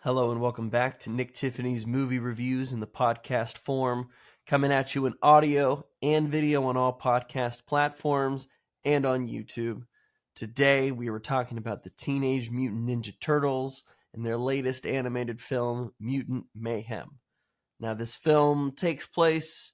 Hello and welcome back to Nick Tiffany's movie reviews in the podcast form, coming at you in audio and video on all podcast platforms and on YouTube. Today we were talking about the Teenage Mutant Ninja Turtles and their latest animated film, Mutant Mayhem. Now this film takes place,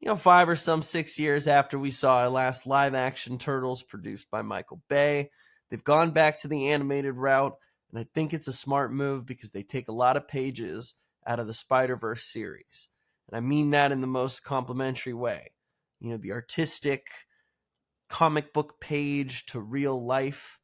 6 years after we saw our last live action Turtles produced by Michael Bay. They've gone back to the animated route, and I think it's a smart move because they take a lot of pages out of the Spider-Verse series. And I mean that in the most complimentary way. The artistic comic book page to real life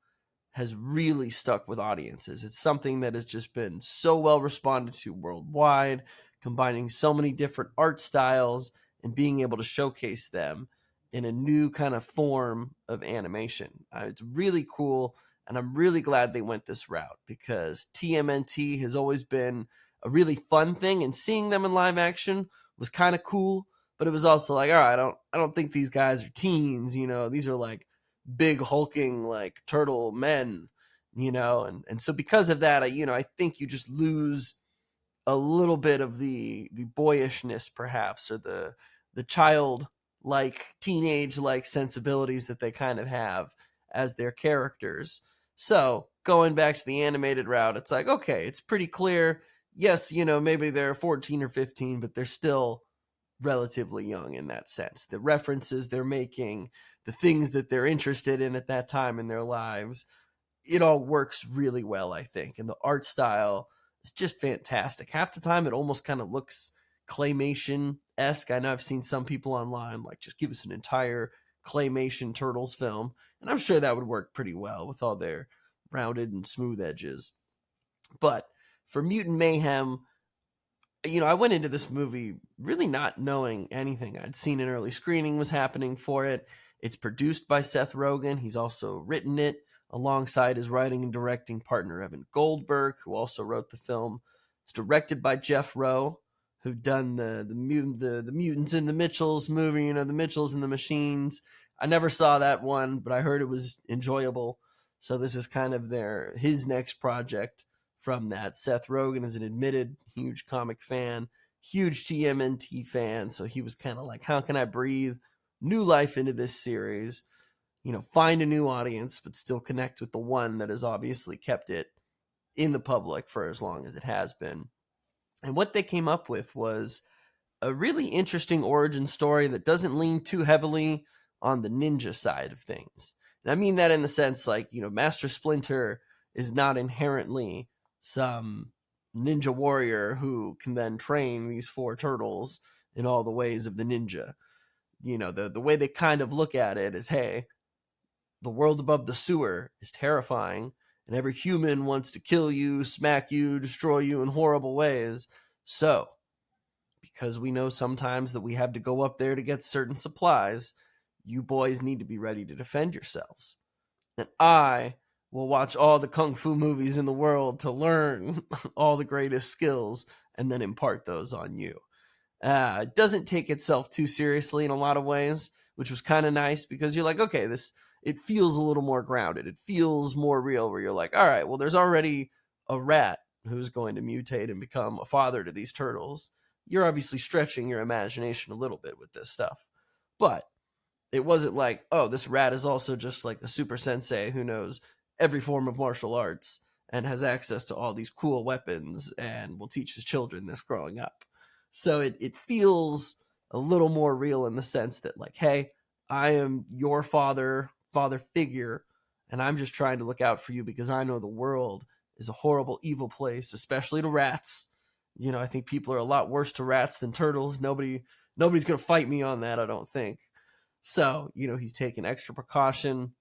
has really stuck with audiences. It's something that has just been so well responded to worldwide, combining so many different art styles and being able to showcase them in a new kind of form of animation. It's really cool, and I'm really glad they went this route because TMNT has always been a really fun thing, and seeing them in live action was kind of cool. But it was also like, all right, I don't think these guys are teens. These are like big hulking like turtle men, and so because of that, I think you just lose a little bit of the boyishness perhaps, or the child like teenage like sensibilities that they kind of have as their characters. So going back to the animated route, it's like, okay, it's pretty clear. Yes, maybe they're 14 or 15, but they're still relatively young in that sense. The references they're making, the things that they're interested in at that time in their lives, it all works really well, I think. And the art style is just fantastic. Half the time, it almost kind of looks claymation esque. I know I've seen some people online like, just give us an entire claymation Turtles film. And I'm sure that would work pretty well with all their rounded and smooth edges. But for Mutant Mayhem, I went into this movie really not knowing anything. I'd seen an early screening was happening for it. It's produced by Seth Rogen. He's also written it alongside his writing and directing partner Evan Goldberg, who also wrote the film. It's directed by Jeff Rowe, who done the Mutants and the Mitchells movie, the Mitchells and the Machines. I never saw that one, but I heard it was enjoyable. So this is kind of his next project from that. Seth Rogen is an admitted huge comic fan, huge TMNT fan, so he was kind of like, how can I breathe new life into this series? Find a new audience, but still connect with the one that has obviously kept it in the public for as long as it has been. And what they came up with was a really interesting origin story that doesn't lean too heavily on the ninja side of things. And I mean that in the sense like, Master Splinter is not inherently some ninja warrior who can then train these four turtles in all the ways of the ninja. The way they kind of look at it is, hey, the world above the sewer is terrifying, and every human wants to kill you, smack you, destroy you in horrible ways. So, because we know sometimes that we have to go up there to get certain supplies, you boys need to be ready to defend yourselves. And I will watch all the kung fu movies in the world to learn all the greatest skills and then impart those on you. It doesn't take itself too seriously in a lot of ways, which was kind of nice because you're like, okay, it feels a little more grounded. It feels more real, where you're like, all right, well, there's already a rat who's going to mutate and become a father to these turtles. You're obviously stretching your imagination a little bit with this stuff. But it wasn't like, oh, this rat is also just like a super sensei who knows every form of martial arts and has access to all these cool weapons and will teach his children this growing up. So it feels a little more real in the sense that, like, hey, I am your father figure, and I'm just trying to look out for you because I know the world is a horrible, evil place, especially to rats. I think people are a lot worse to rats than turtles. Nobody's gonna fight me on that, I don't think. So, he's taking extra precaution.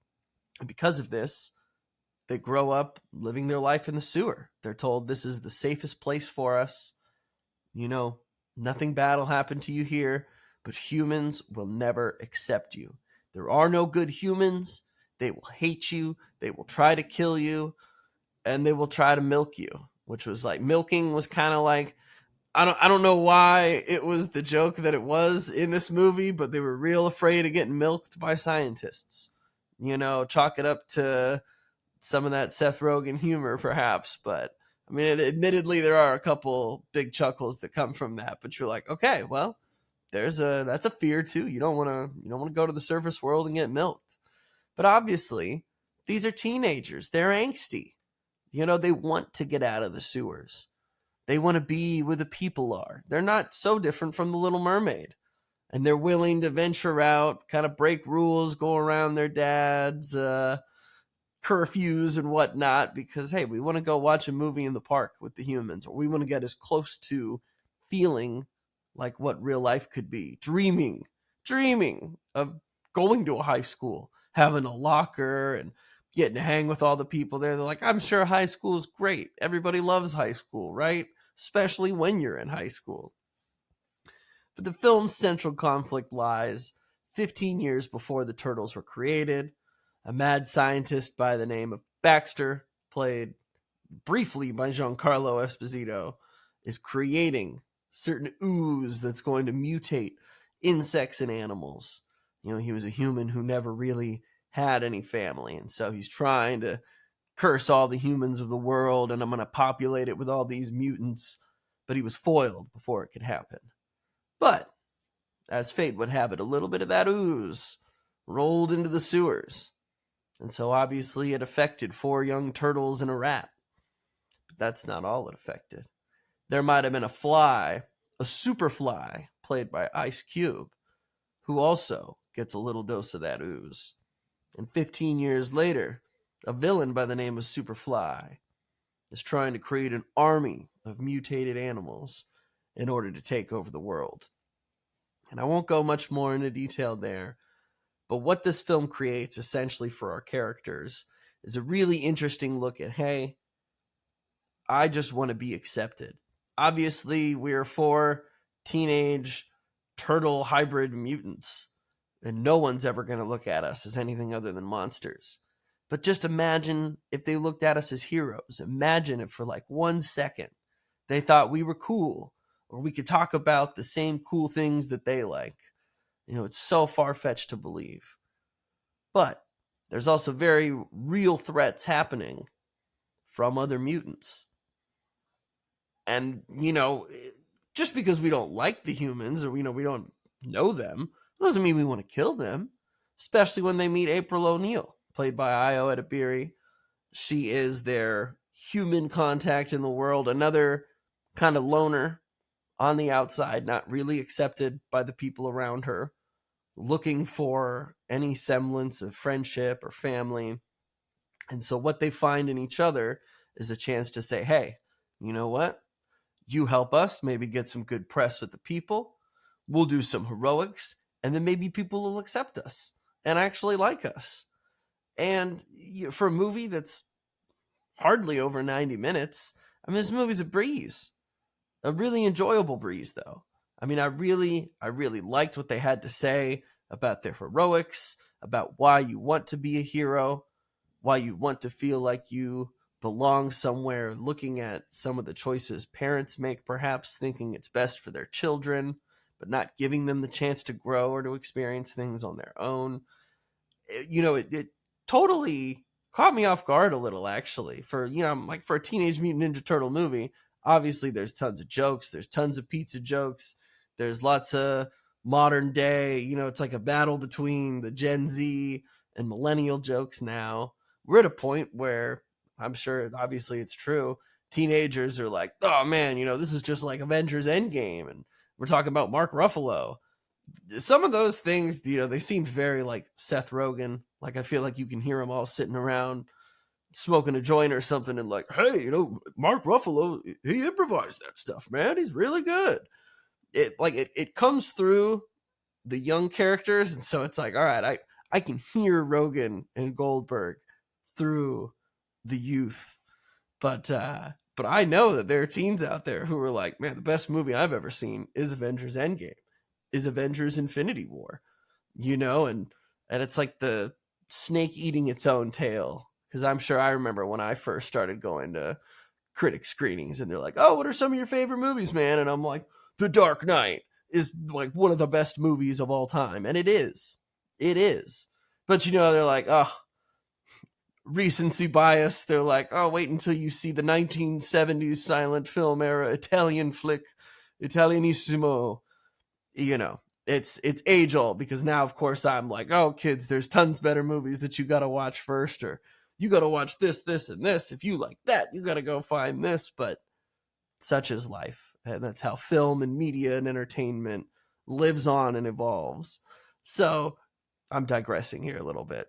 And because of this, they grow up living their life in the sewer. They're told this is the safest place for us. Nothing bad will happen to you here, but humans will never accept you. There are no good humans. They will hate you. They will try to kill you, and they will try to milk you, which was like, milking was kind of like, I don't know why it was the joke that it was in this movie, but they were real afraid of getting milked by scientists. Chalk it up to some of that Seth Rogen humor, perhaps. But I mean, admittedly, there are a couple big chuckles that come from that, but you're like, okay, well, that's a fear too. You don't want to go to the surface world and get milked. But obviously, these are teenagers. They're angsty. They want to get out of the sewers. They want to be where the people are. They're not so different from the Little Mermaid. And they're willing to venture out, kind of break rules, go around their dad's curfews and whatnot, because, hey, we want to go watch a movie in the park with the humans, or we want to get as close to feeling like what real life could be. Dreaming of going to a high school, having a locker and getting to hang with all the people there. They're like, I'm sure high school is great. Everybody loves high school, right? Especially when you're in high school. But the film's central conflict lies 15 years before the Turtles were created. A mad scientist by the name of Baxter, played briefly by Giancarlo Esposito, is creating certain ooze that's going to mutate insects and animals. He was a human who never really had any family, and so he's trying to curse all the humans of the world, and I'm going to populate it with all these mutants. But he was foiled before it could happen. But, as fate would have it, a little bit of that ooze rolled into the sewers. And so obviously it affected 4 young turtles and a rat. But that's not all it affected. There might have been a fly, a super fly, played by Ice Cube, who also gets a little dose of that ooze. And 15 years later, a villain by the name of Superfly is trying to create an army of mutated animals in order to take over the world. And I won't go much more into detail there, but what this film creates essentially for our characters is a really interesting look at, hey, I just want to be accepted. Obviously, we're 4 teenage turtle hybrid mutants, and no one's ever going to look at us as anything other than monsters. But just imagine if they looked at us as heroes. Imagine if for like 1 second they thought we were cool, or we could talk about the same cool things that they like. It's so far-fetched to believe. But there's also very real threats happening from other mutants. And, just because we don't like the humans, or, we don't know them, doesn't mean we want to kill them. Especially when they meet April O'Neil, played by Ayo Edebiri. She is their human contact in the world, another kind of loner on the outside, not really accepted by the people around her, looking for any semblance of friendship or family. And so what they find in each other is a chance to say, hey, you know what? You help us maybe get some good press with the people. We'll do some heroics, and then maybe people will accept us and actually like us. And for a movie that's hardly over 90 minutes, this movie's a breeze. A really enjoyable breeze, though. I really liked what they had to say about their heroics, about why you want to be a hero, why you want to feel like you belong somewhere, looking at some of the choices parents make, perhaps thinking it's best for their children, but not giving them the chance to grow or to experience things on their own. It totally caught me off guard a little, actually. For a Teenage Mutant Ninja Turtle movie, obviously there's tons of jokes, there's tons of pizza jokes, there's lots of modern day, it's like a battle between the Gen Z and millennial jokes now. We're at a point where, I'm sure obviously it's true, teenagers are like, oh man, this is just like Avengers Endgame, and we're talking about Mark Ruffalo. Some of those things, they seemed very like Seth Rogen. Like, I feel like you can hear them all sitting around smoking a joint or something and like, hey, Mark Ruffalo, he improvised that stuff, man. He's really good. It comes through the young characters, and so it's like, all right, I can hear Rogen and Goldberg through the youth. But I know that there are teens out there who are like, man, the best movie I've ever seen is Avengers Endgame, is Avengers Infinity War, and it's like the snake eating its own tail. Because I'm sure I remember when I first started going to critic screenings, and they're like, oh, what are some of your favorite movies, man? And I'm like, The Dark Knight is like one of the best movies of all time. And it is. But they're like, oh, recency bias. They're like, oh, wait until you see the 1970s silent film era Italian flick, Italianissimo. You know, it's age old, because now, of course, I'm like, oh, kids, there's tons better movies that you got to watch first, or you got to watch this, and this. If you like that, you got to go find this. But such is life, and that's how film and media and entertainment lives on and evolves. So I'm digressing here a little bit.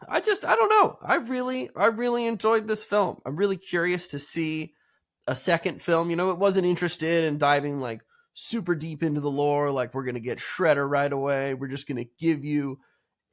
I don't know. I really enjoyed this film. I'm really curious to see a second film. You know, it wasn't interested in diving like super deep into the lore, like we're gonna get Shredder right away. We're just gonna give you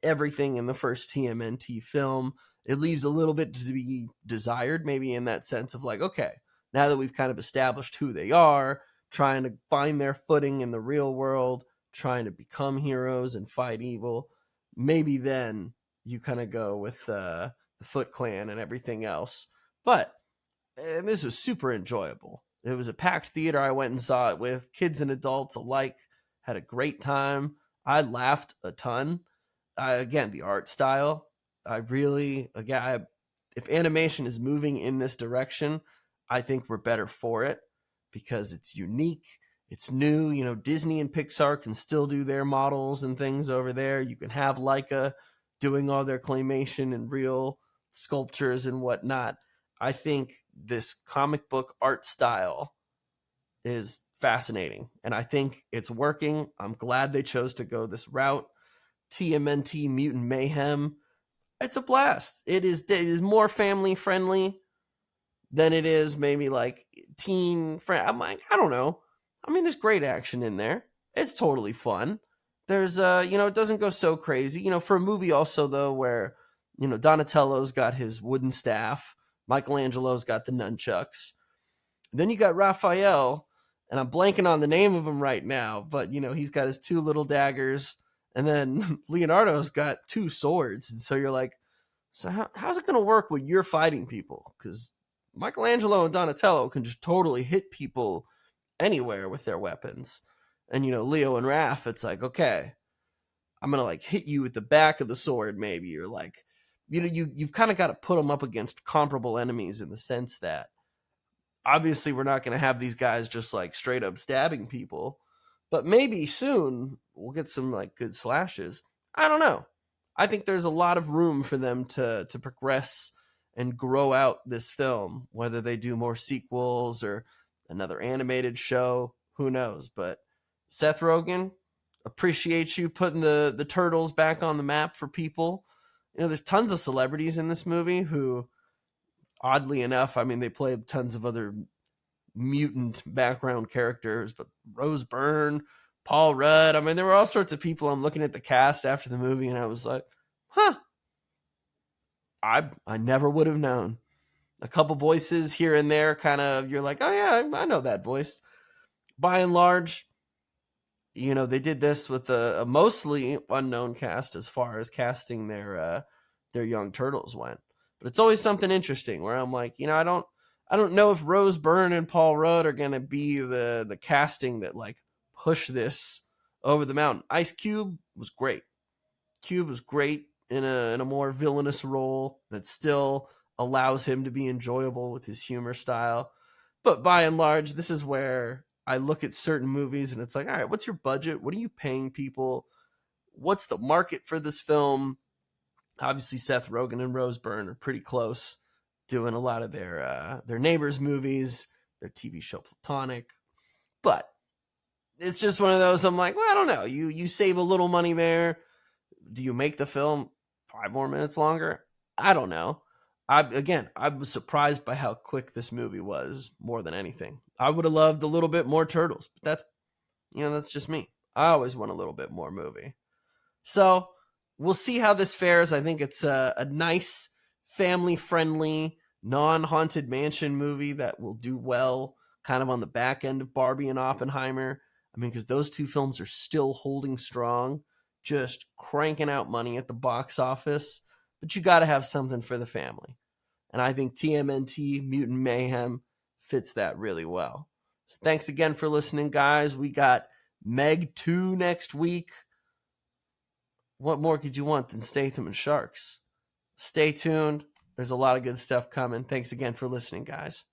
everything in the first TMNT film. It leaves a little bit to be desired, maybe in that sense of like, okay, now that we've kind of established who they are, trying to find their footing in the real world, trying to become heroes and fight evil, maybe then you kind of go with the Foot Clan and everything else. But this was super enjoyable. It was a packed theater. I went and saw it with kids and adults alike. Had a great time. I laughed a ton. Again, the art style. I really, again, if animation is moving in this direction, I think we're better for it because it's unique. It's new. You know, Disney and Pixar can still do their models and things over there. You can have Leica doing all their claymation and real sculptures and whatnot. I think this comic book art style is fascinating, and I think it's working. I'm glad they chose to go this route. TMNT Mutant Mayhem, it's a blast. It is more family friendly than it is maybe like teen friend. I'm like, I don't know. I mean, there's great action in there. It's totally fun. There's it doesn't go so crazy. For a movie also though where, Donatello's got his wooden staff, Michelangelo's got the nunchucks. Then you got Raphael, and I'm blanking on the name of him right now, but he's got his two little daggers, and then Leonardo's got two swords. And so you're like, so how's it going to work when you're fighting people? Because Michelangelo and Donatello can just totally hit people anywhere with their weapons. And, Leo and Raph, it's like, okay, I'm going to like hit you with the back of the sword, maybe. Or like, you've kind of got to put them up against comparable enemies in the sense that obviously we're not going to have these guys just like straight up stabbing people, but maybe soon we'll get some like good slashes. I don't know. I think there's a lot of room for them to progress and grow out this film, whether they do more sequels or another animated show, who knows. But Seth Rogen, appreciate you putting the turtles back on the map for people. There's tons of celebrities in this movie who, oddly enough, I mean, they played tons of other mutant background characters, but Rose Byrne, Paul Rudd, I mean, there were all sorts of people. I'm looking at the cast after the movie, and I was like, huh, I never would have known. A couple voices here and there, kind of, you're like, oh yeah, I know that voice. By and large, they did this with a mostly unknown cast as far as casting their young turtles went. But it's always something interesting where I'm like, I don't know if Rose Byrne and Paul Rudd are gonna be the casting that like push this over the mountain. Ice Cube was great. Cube was great in a more villainous role that still allows him to be enjoyable with his humor style. But by and large, this is where I look at certain movies and it's like, all right, what's your budget? What are you paying people? What's the market for this film? Obviously, Seth Rogen and Rose Byrne are pretty close, doing a lot of their neighbors movies, their TV show Platonic. But it's just one of those. I'm like, well, I don't know. You save a little money there. Do you make the film 5 more minutes longer? I don't know. I was surprised by how quick this movie was more than anything. I would have loved a little bit more turtles, but that's just me. I always want a little bit more movie. So we'll see how this fares. I think it's a nice, family-friendly, non-haunted mansion movie that will do well kind of on the back end of Barbie and Oppenheimer. I mean, because those two films are still holding strong, just cranking out money at the box office. But you got to have something for the family. And I think TMNT Mutant Mayhem fits that really well. So thanks again for listening, guys. We got Meg 2 next week. What more could you want than Statham and Sharks? Stay tuned. There's a lot of good stuff coming. Thanks again for listening, guys.